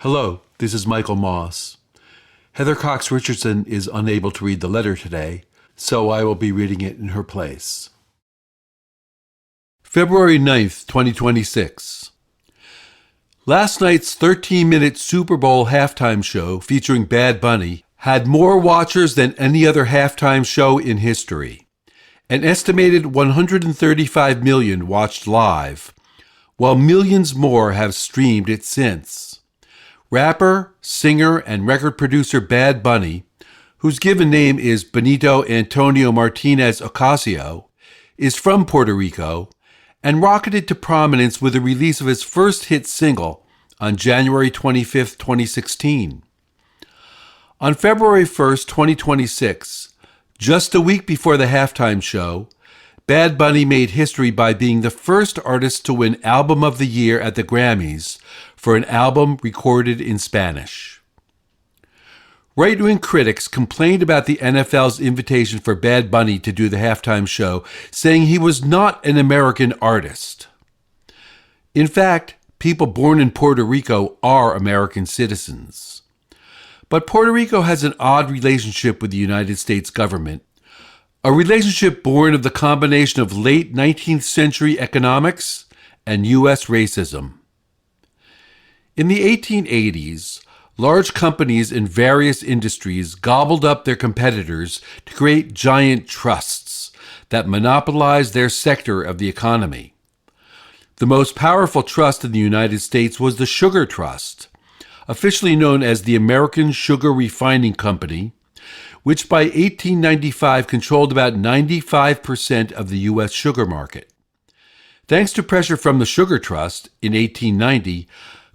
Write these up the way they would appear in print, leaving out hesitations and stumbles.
Hello, this is Michael Moss. Heather Cox Richardson is unable to read the letter today, so I will be reading it in her place. February 9th, 2026. Last night's 13-minute Super Bowl halftime show featuring Bad Bunny had more watchers than any other halftime show in history. An estimated 135 million watched live, while millions more have streamed it since. Rapper, singer, and record producer Bad Bunny, whose given name is Benito Antonio Martinez Ocasio, is from Puerto Rico and rocketed to prominence with the release of his first hit single on January 25, 2016. On February 1st, 2026, just a week before the halftime show, Bad Bunny made history by being the first artist to win Album of the Year at the Grammys for an album recorded in Spanish. Right-wing critics complained about the NFL's invitation for Bad Bunny to do the halftime show, saying he was not an American artist. In fact, people born in Puerto Rico are American citizens. But Puerto Rico has an odd relationship with the United States government, a relationship born of the combination of late 19th century economics and U.S. racism. In the 1880s, large companies in various industries gobbled up their competitors to create giant trusts that monopolized their sector of the economy. The most powerful trust in the United States was the Sugar Trust, officially known as the American Sugar Refining Company, which by 1895 controlled about 95% of the U.S. sugar market. Thanks to pressure from the Sugar Trust, in 1890,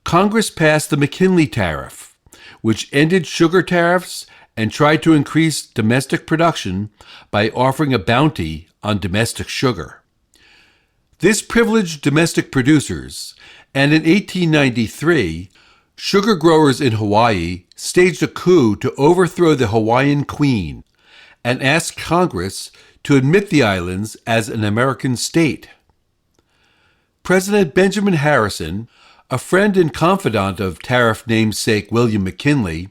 Congress passed the McKinley Tariff, which ended sugar tariffs and tried to increase domestic production by offering a bounty on domestic sugar. This privileged domestic producers, and in 1893, sugar growers in Hawaii staged a coup to overthrow the Hawaiian Queen and asked Congress to admit the islands as an American state. President Benjamin Harrison, a friend and confidant of tariff namesake William McKinley,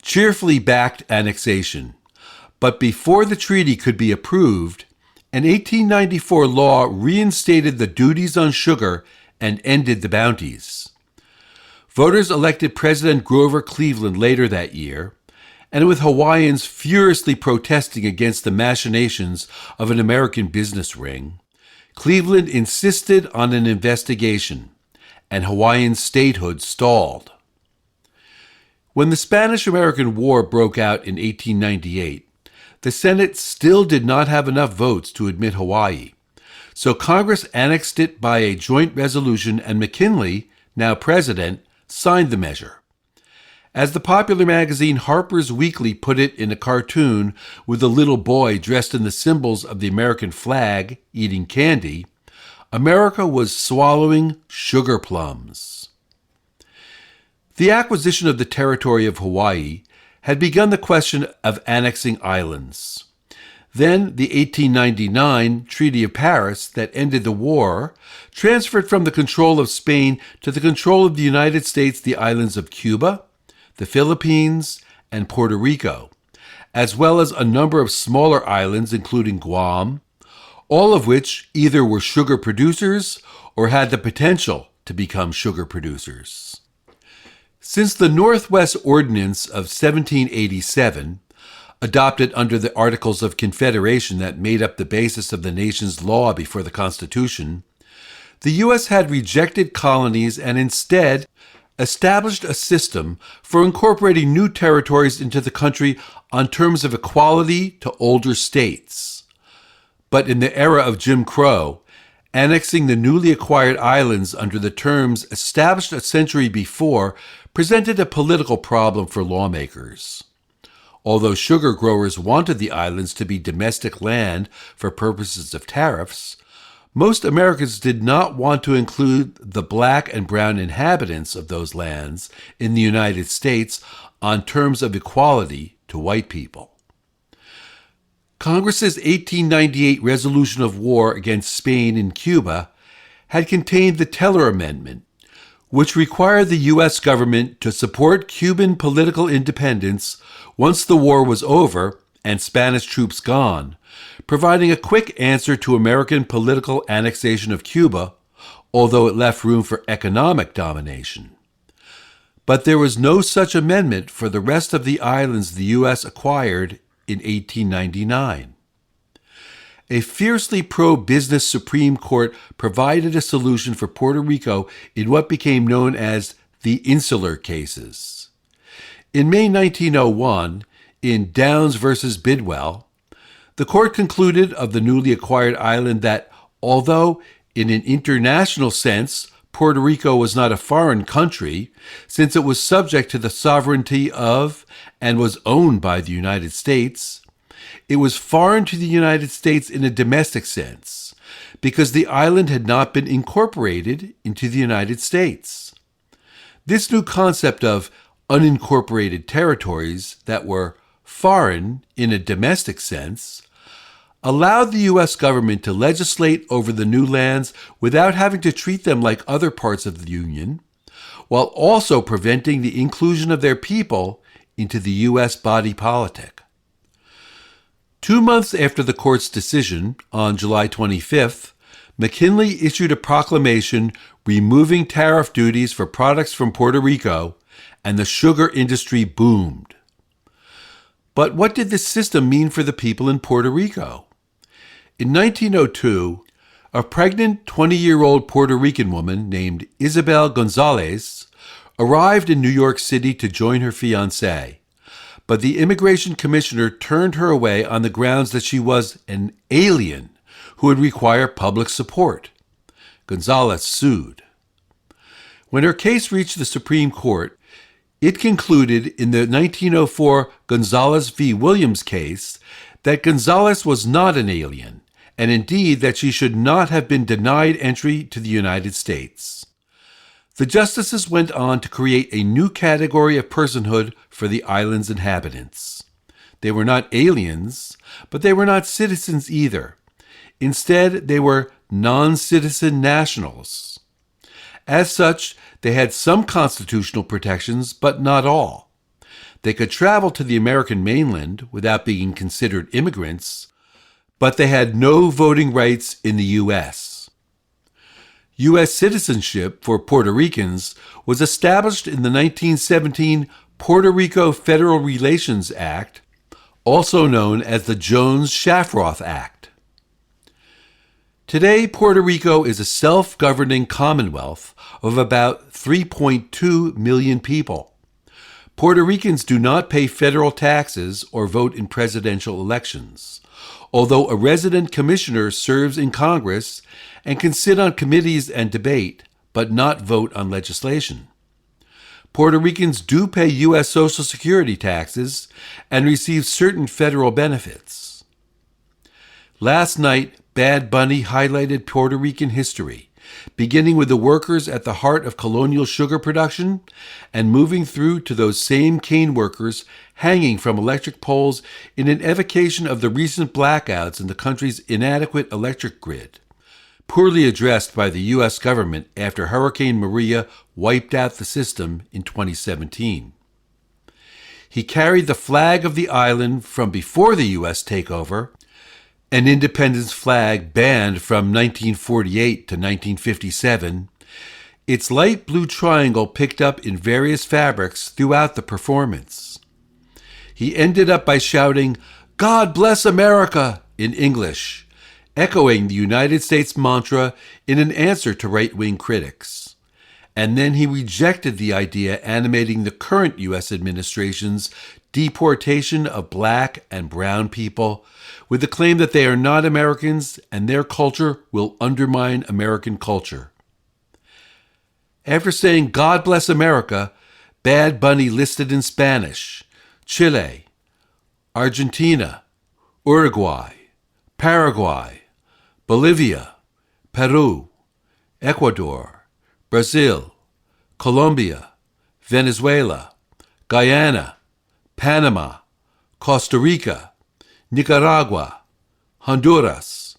cheerfully backed annexation. But before the treaty could be approved, an 1894 law reinstated the duties on sugar and ended the bounties. Voters elected President Grover Cleveland later that year, and with Hawaiians furiously protesting against the machinations of an American business ring, Cleveland insisted on an investigation, and Hawaiian statehood stalled. When the Spanish-American War broke out in 1898, the Senate still did not have enough votes to admit Hawaii, so Congress annexed it by a joint resolution, and McKinley, now president, signed the measure. As the popular magazine Harper's Weekly put it in a cartoon with a little boy dressed in the symbols of the American flag eating candy, America was swallowing sugar plums. The acquisition of the territory of Hawaii had begun the question of annexing islands. Then the 1899 Treaty of Paris that ended the war transferred from the control of Spain to the control of the United States the islands of Cuba, the Philippines, and Puerto Rico, as well as a number of smaller islands including Guam, all of which either were sugar producers or had the potential to become sugar producers. Since the Northwest Ordinance of 1787, adopted under the Articles of Confederation that made up the basis of the nation's law before the Constitution, the U.S. had rejected colonies and instead established a system for incorporating new territories into the country on terms of equality to older states. But in the era of Jim Crow, annexing the newly acquired islands under the terms established a century before presented a political problem for lawmakers. Although sugar growers wanted the islands to be domestic land for purposes of tariffs, most Americans did not want to include the black and brown inhabitants of those lands in the United States on terms of equality to white people. Congress's 1898 resolution of war against Spain and Cuba had contained the Teller Amendment, which required the U.S. government to support Cuban political independence once the war was over and Spanish troops gone, providing a quick answer to American political annexation of Cuba, although it left room for economic domination. But there was no such amendment for the rest of the islands the U.S. acquired in 1899. A fiercely pro-business Supreme Court provided a solution for Puerto Rico in what became known as the insular cases. In May 1901, in Downs v. Bidwell, the court concluded of the newly acquired island that, although in an international sense Puerto Rico was not a foreign country, since it was subject to the sovereignty of and was owned by the United States, it was foreign to the United States in a domestic sense, because the island had not been incorporated into the United States. This new concept of unincorporated territories that were foreign in a domestic sense allowed the U.S. government to legislate over the new lands without having to treat them like other parts of the Union, while also preventing the inclusion of their people into the U.S. body politic. 2 months after the court's decision, on July 25th, McKinley issued a proclamation removing tariff duties for products from Puerto Rico, and the sugar industry boomed. But what did this system mean for the people in Puerto Rico? In 1902, a pregnant 20-year-old Puerto Rican woman named Isabel Gonzalez arrived in New York City to join her fiancé, but the immigration commissioner turned her away on the grounds that she was an alien who would require public support. Gonzalez sued. When her case reached the Supreme Court, it concluded in the 1904 Gonzalez v. Williams case that Gonzalez was not an alien, and indeed that she should not have been denied entry to the United States. The justices went on to create a new category of personhood for the island's inhabitants. They were not aliens, but they were not citizens either. Instead, they were non-citizen nationals. As such, they had some constitutional protections, but not all. They could travel to the American mainland without being considered immigrants, but they had no voting rights in the U.S. U.S. citizenship for Puerto Ricans was established in the 1917 Puerto Rico Federal Relations Act, also known as the Jones-Shafroth Act. Today, Puerto Rico is a self-governing commonwealth of about 3.2 million people. Puerto Ricans do not pay federal taxes or vote in presidential elections, although a resident commissioner serves in Congress and can sit on committees and debate, but not vote on legislation. Puerto Ricans do pay U.S. Social Security taxes and receive certain federal benefits. Last night, Bad Bunny highlighted Puerto Rican history, beginning with the workers at the heart of colonial sugar production and moving through to those same cane workers hanging from electric poles in an evocation of the recent blackouts in the country's inadequate electric grid, poorly addressed by the U.S. government after Hurricane Maria wiped out the system in 2017. He carried the flag of the island from before the U.S. takeover, an independence flag banned from 1948 to 1957, its light blue triangle picked up in various fabrics throughout the performance. He ended up by shouting, "God bless America," in English, echoing the United States mantra in an answer to right-wing critics. And then he rejected the idea animating the current U.S. administration's deportation of black and brown people, with the claim that they are not Americans and their culture will undermine American culture. After saying "God bless America," Bad Bunny listed in Spanish Chile, Argentina, Uruguay, Paraguay, Bolivia, Peru, Ecuador, Brazil, Colombia, Venezuela, Guyana, Panama, Costa Rica, Nicaragua, Honduras,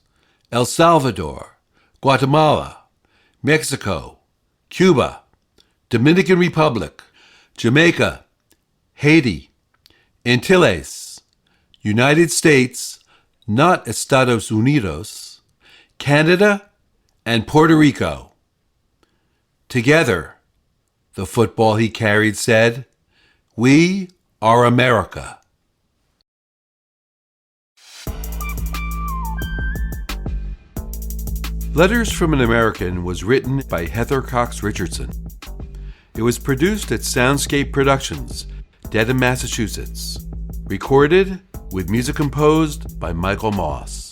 El Salvador, Guatemala, Mexico, Cuba, Dominican Republic, Jamaica, Haiti, Antilles, United States, not Estados Unidos, Canada, and Puerto Rico. Together, the football he carried said, "We are America." Letters from an American was written by Heather Cox Richardson. It was produced at Soundscape Productions, Dedham, Massachusetts. Recorded with music composed by Michael Moss.